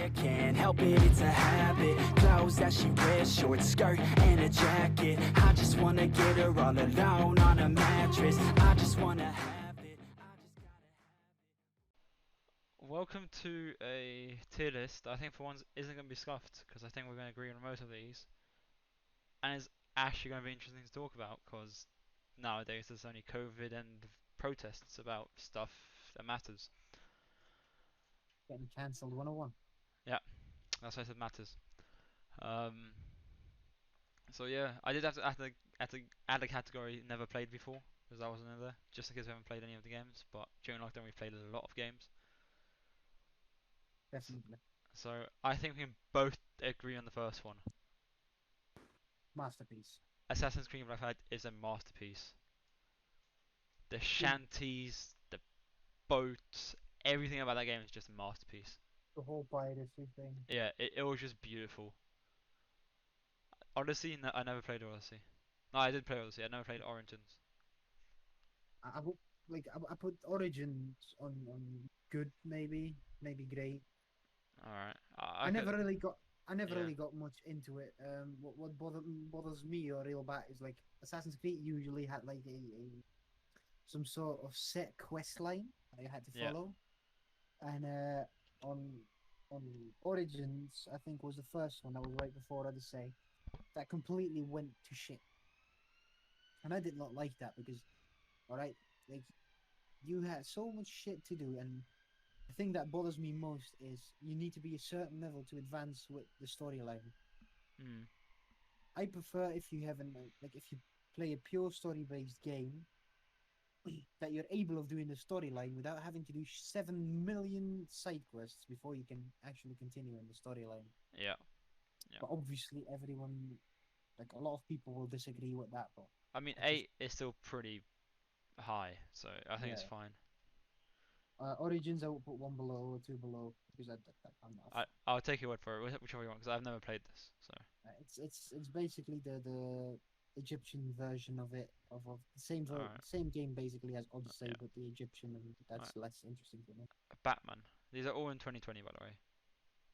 hair, can't help it, it's a habit. Clothes that she wears, short skirt and a jacket. I just wanna get her all alone on a mattress. I just wanna have it, I just gotta have it. Welcome to a tier list that I think for once isn't going to be scuffed, because I think we're going to agree on most of these. And it's actually going to be interesting to talk about, because nowadays there's only COVID and protests about stuff that matters. Getting cancelled 101. Yeah, that's why I said matters. Um, so yeah, I did have to add a category never played before, because that wasn't in there, just in case we haven't played any of the games, but during lockdown we played a lot of games. Definitely. So I think we can both agree on the first one. Masterpiece. Assassin's Creed Black Flag is a masterpiece. The shanties, the boats, everything about that game is just a masterpiece. The whole piracy thing. Yeah, it was just beautiful. Odyssey, no, I never played Odyssey. No, I did play Odyssey. I never played Origins. I would I put Origins on good, maybe great. All right. I never really got Yeah. really got much into it. What bothers me or real bad is like Assassin's Creed usually had like a some sort of set quest line that you had to Yeah. follow, and on Origins I think was the first one that was right before Odyssey that completely went to shit, and I did not like that because, all right, like you had so much shit to do, and the thing that bothers me most is you need to be a certain level to advance with the storyline. Hmm. I prefer if you haven't like if you play a pure story-based game that you're able of doing the storyline without having to do 7 million side quests before you can actually continue in the storyline. Yeah. Yeah. But obviously, everyone, like a lot of people, will disagree with that. But I mean, I just 8 is still pretty high, so I think it's yeah, fine. Origins I will put one below or two below because I'm not a fan. I'll take your word for it, whichever you want, because I've never played this. So It's basically the Egyptian version of it of the same Alright. same game basically as Odyssey, Yeah. but the Egyptian, and that's less interesting to me. Batman. These are all in 2020, by the way.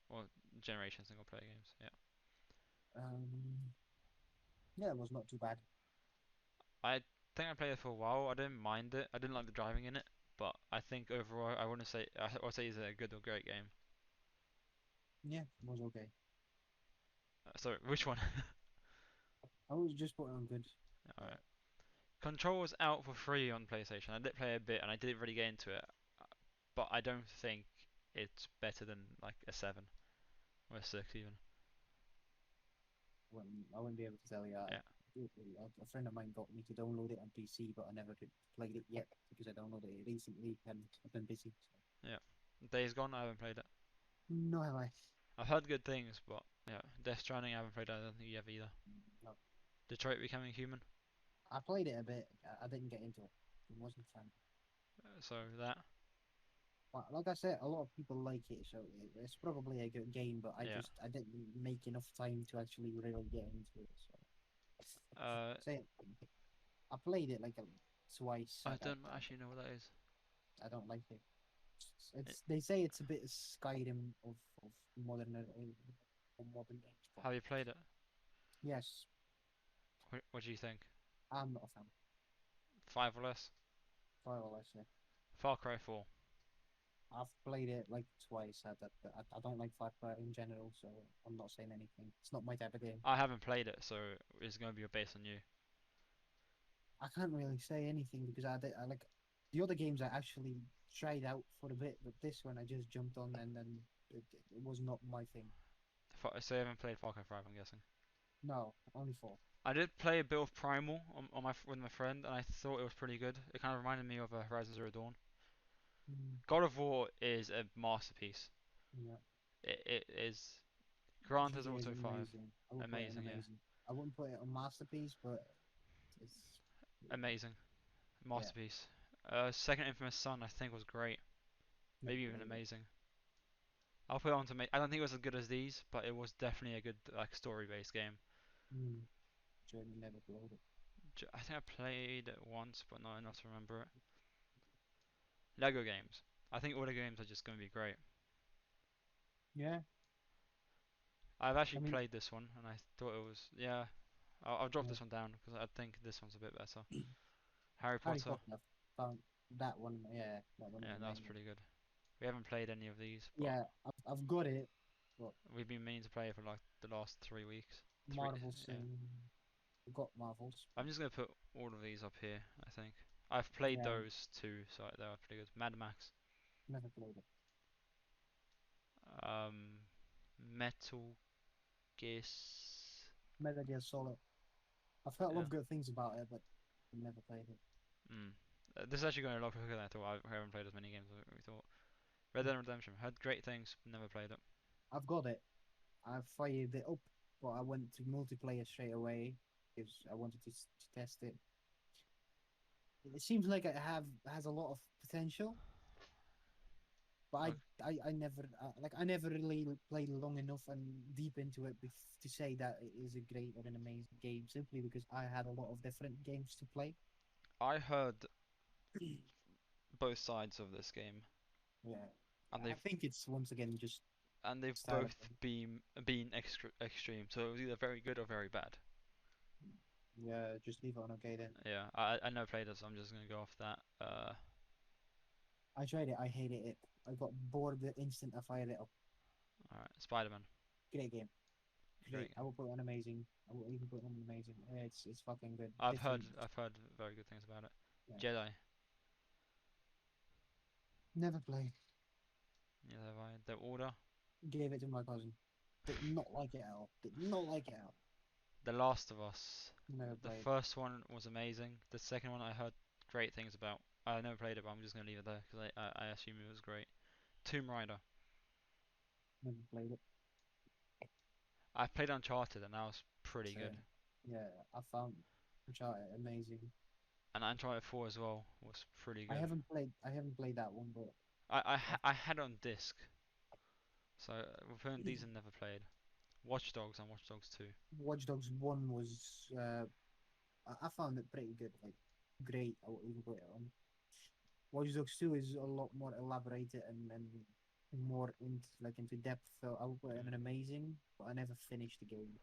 Or generation single player games. Yeah. Um, yeah, it was not too bad. I think I played it for a while. I didn't mind it. I didn't like the driving in it, but I think overall, I wouldn't say I would say it's a good or great game. Yeah, it was okay. Sorry, which one? I was just putting on good. Alright. Control was out for free on PlayStation. I did play a bit, and I didn't really get into it, but I don't think it's better than like a 7 or a 6 even. I wouldn't be able to tell you. Yeah. A friend of mine got me to download it on PC, but I never played it yet because I downloaded it recently and I've been busy. So. Yeah. Days Gone, I haven't played it. No, have I? I've heard good things, but yeah. Death Stranding, I haven't played it. I don't think you have either. No. Detroit Becoming Human. I played it a bit. I didn't get into it. I wasn't a fan. So that. But like I said, a lot of people like it, so it's probably a good game. But Yeah. I didn't make enough time to actually really get into it. So say I played it like twice. I don't actually know what that is. I don't like it. They say it's a bit of Skyrim of modern age. But Have you played it? yes, What do you think? I'm not a fan. 5 or less? Well, I say Far Cry 4. I've played it like twice. I don't like Far Cry in general, so I'm not saying anything. It's not my type of game. I haven't played it, so it's going to be based on you. I can't really say anything because I like the other games I actually tried out for a bit, but this one I just jumped on and then it was not my thing. So you haven't played Far Cry 5, I'm guessing. No, only four. I did play a bit of Primal with my friend, and I thought it was pretty good. It kind of reminded me of Horizon Zero Dawn. God of War is a masterpiece. Yeah. It is. Grand Theft GTA is Auto 5. amazing. I would put it in Amazing, yeah. amazing. I wouldn't put it on masterpiece, but it's Amazing. Masterpiece. Second Infamous Son, I think, was great. Maybe even amazing. I'll put it on to I don't think it was as good as these, but it was definitely a good like story-based game. Journey never played it. I think I played it once, but not enough to remember it. Lego games. I think all the games are just going to be great. Yeah, I've I actually mean, played this one, and I thought it was yeah. I'll drop uh, this one down because I think this one's a bit better. Harry Harry Potter, Potter. I found that one. Yeah, that one is yeah, that was amazing. pretty good. We haven't played any of these, but Yeah, I've got it. But we've been meaning to play it for like the last 3 weeks. Three, Marvel's yeah. I've got Marvels. I'm just gonna put all of these up here. I think I've played Yeah, those too, so they are pretty good. Mad Max, never played it. um, Metal Gear. Metal Gear Solid. I've heard a lot Yeah. of good things about it, but never played it. Mm. This is actually going a lot quicker than I thought. I haven't played as many games as we thought. Red Dead Redemption. Heard great things, never played it. I've got it. I fired it up, but I went to multiplayer straight away because I wanted to test it. It seems like it have has a lot of potential, but Uh, I never I never really played long enough and deep into it to say that it is a great or an amazing game. Simply because I had a lot of different games to play. I heard both sides of this game, Yeah, and I think it's once again just they've style of both been extreme. So it was either very good or very bad. yeah. Just leave it on okay then. Yeah, I never played it, so I'm just gonna go off that. I tried it. I hated it. I got bored the instant I fired it up. All right, Spider-Man, Great game. Great. great I game. will put it on amazing. I will even put it on amazing. Yeah, it's fucking good. I've heard Different. I've heard very good things about it. Yeah. Jedi, Never played. yeah, have I? The Order, Gave it to my cousin. Did not like it at all. Did not like it at all. The Last of Us. Never The played. first one was amazing. The second one I heard great things about. I never played it, but I'm just gonna leave it there because I assume it was great. Tomb Raider. Never played it. I played Uncharted and that was pretty So good. yeah, I found Uncharted amazing. And Uncharted 4 as well was pretty good. I haven't played that one, but I had it on disc, so we've heard these and never played. Watch Dogs and Watch Dogs 2. Watch Dogs One was I found it pretty good. Like great. I would even put it on. Watch Dogs 2 is a lot more elaborated and more into depth. So I would put it in Mm. an amazing, but I never finished the game.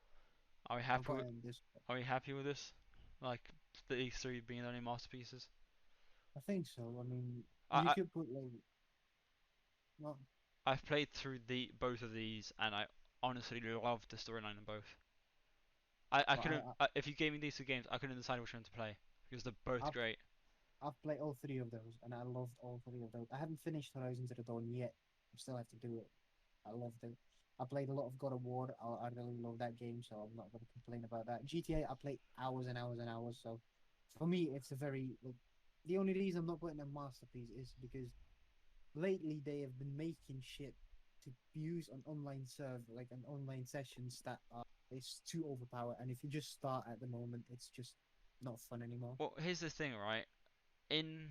Are we I've happy got with it in this. Are we happy with this? Like these three being the only masterpieces? I think so. I mean, I, you I could put like, well, I've played through the both of these and I honestly loved the storyline in both. I well, couldn't if you gave me these two games I couldn't decide which one to play because they're both I've great. I've played all three of those, and I loved all three of those. I haven't finished Horizon Zero Dawn yet. I still have to do it. I loved it. I played a lot of God of War. I really love that game, so I'm not going to complain about that. GTA, I played hours and hours and hours. So for me, it's a very like, the only reason I'm not putting a masterpiece is because lately they have been making shit to use on online server, like on online sessions that are it's too overpowered. And if you just start at the moment, it's just not fun anymore. Well, here's the thing, right? In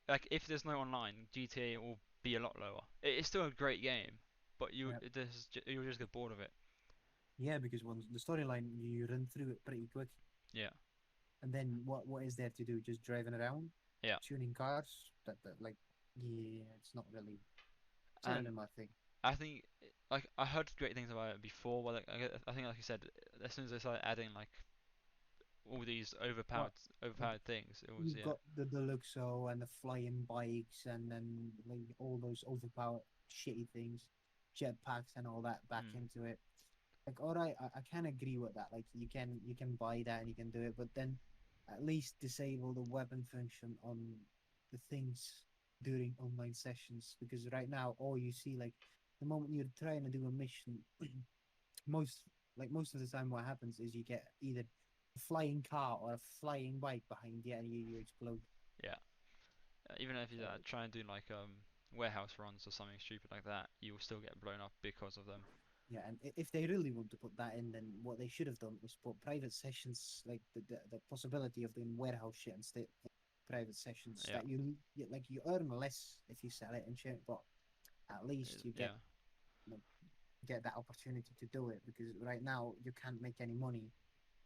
like if there's no online, GTA will be a lot lower. It's still a great game, but Yeah. you'll just get bored of it. Yeah, because once the storyline, you run through it pretty quick, Yeah, and then what is there to do? Just driving around, yeah. tuning cars. That like, yeah, it's not really And my thing. I think like I heard great things about it before, but like I think like you said, as soon as they started adding like all these What like overpowered things, it was you've yeah. got the Deluxo and the flying bikes, and then like all those overpowered shitty things, jetpacks and all that back Mm, into it. Like, all right, I can agree with that. Like, you can buy that and you can do it, but then at least disable the weapon function on the things during online sessions, because right now all you see, like, the moment you're trying to do a mission, most most of the time what happens is you get either a flying car or a flying bike behind you and you explode. yeah. Even if you So try and do like warehouse runs or something stupid like that, you will still get blown up because of them. yeah, and if they really want to put that in, then what they should have done was put private sessions, like the possibility of doing warehouse shit instead of private sessions Yeah, that you earn less if you sell it and shit, but at least you yeah. you know, get that opportunity to do it, because right now you can't make any money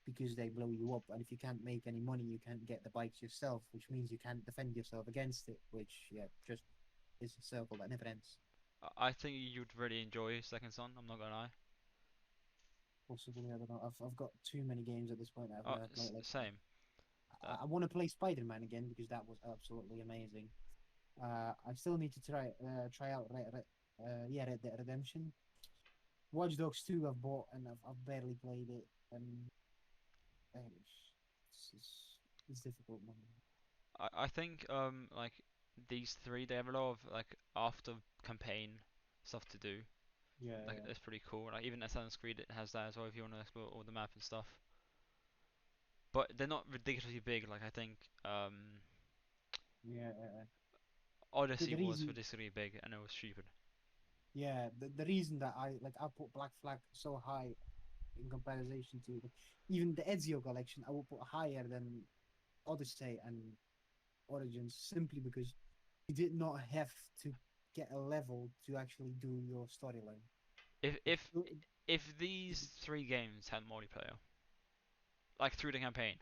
because they blow you up, and if you can't make any money, you can't get the bikes yourself, which means you can't defend yourself against it, which yeah, just is a circle that never ends. I think you'd really enjoy Second Son. I'm not gonna lie. Possibly, I don't know. I've got too many games at this point that I've Oh, never played. Like, same. I want to play Spider-Man again because that was absolutely amazing. I still need to try out Red Dead Redemption. Watch Dogs 2 I've bought and I've barely played it, and it's difficult, man. I think like these three, they have a lot of like after campaign stuff to do. Yeah, Like that's pretty cool. Like even Assassin's Creed it has that as well if you want to explore all the map and stuff. But they're not ridiculously big. Like I think yeah. Odyssey The was reason, ridiculously big and it was stupid. yeah, the reason that I put Black Flag so high in comparison to even the Ezio collection, I will put higher than Odyssey and Origins simply because you did not have to get a level to actually do your storyline. If Like, if if these three games had multiplayer, like through the campaign,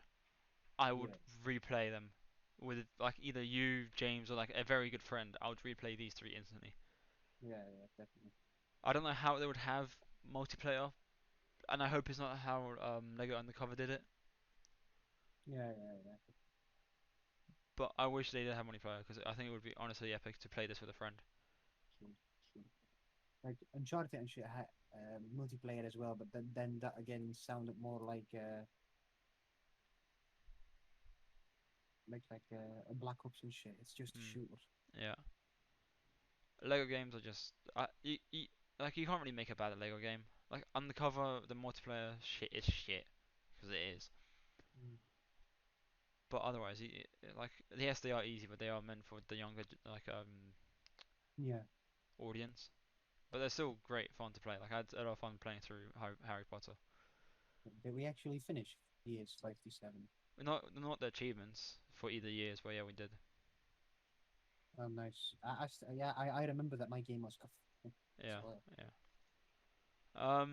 I would yeah, replay them with like either you, James, or like a very good friend. I would replay these three instantly. yeah, definitely. I don't know how they would have multiplayer, and I hope it's not how Lego Undercover did it. Yeah. But I wish they did have multiplayer because I think it would be honestly epic to play this with a friend. True, true. Like Uncharted and shit had multiplayer as well, but then that again sounded more a Black Ops and shit. It's just a Hmm. shooter. Yeah. Lego games are just like you can't really make a bad Lego game. Like Undercover, the multiplayer shit is shit because it is. Mm. But otherwise, like yes, they are easy, but they are meant for the younger like Yeah, audience. But they're still great fun to play. Like I had a lot of fun playing through Harry Potter. did we actually finish years 57? Not the achievements for either years, but yeah, we did. Oh, nice. I remember that my game was. Yeah, So, yeah.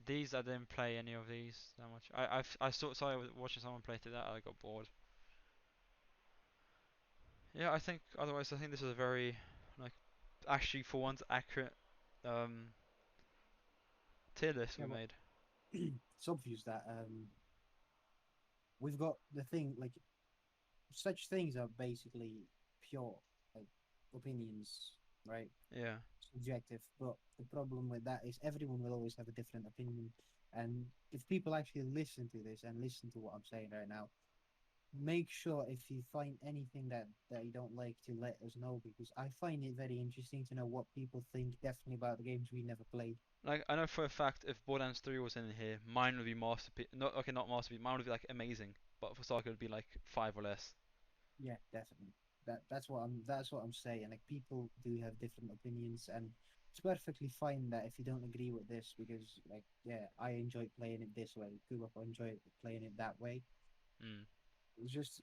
These I didn't play any of these that much. I saw I was watching someone play through that. I got bored. Yeah, I think otherwise I think this is a very like actually for once accurate um tier list we yeah, but made. it's obvious that we've got the thing like such things are basically pure like opinions, right? Yeah. Subjective. But the problem with that is everyone will always have a different opinion. And if people actually listen to this and listen to what I'm saying right now, make sure if you find anything that you don't like to let us know because I find it very interesting to know what people think definitely about the games we never played. Like I know for a fact if Borderlands 3 was in here, mine would be masterpiece. Not okay, not masterpiece. Mine would be like amazing, but for Saga it would be like 5 or less. Yeah, definitely. That's what I'm saying. Like people do have different opinions, and it's perfectly fine that if you don't agree with this, because like yeah, I enjoy playing it this way. People enjoy playing it that way. Mm. It's just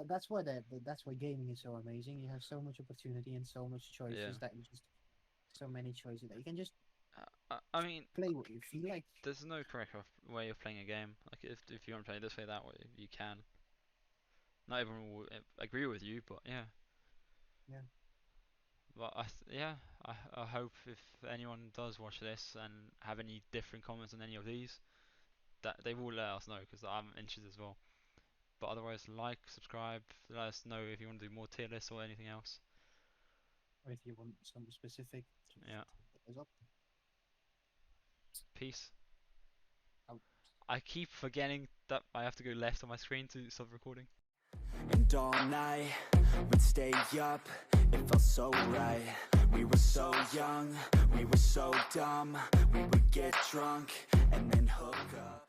that's why gaming is so amazing. You have so much opportunity and so much Yeah. choices that you just so many choices that you can just I mean, play what you feel like. there's no correct way of playing a game. Like if you want to play it this way, that way, you can. Not everyone will agree with you, but yeah. Yeah, But yeah, I hope if anyone does watch this and have any different comments on any of these, that they will let us know because I'm interested as well. But otherwise, like, subscribe, let us know if you want to do more tier lists or anything else. or if you want something specific, just Yeah, hit us up. peace. Out. I keep forgetting that I have to go left on my screen to stop recording. And all night, we'd stay up, it felt so right. We were so young, we were so dumb. We would get drunk, and then hook up.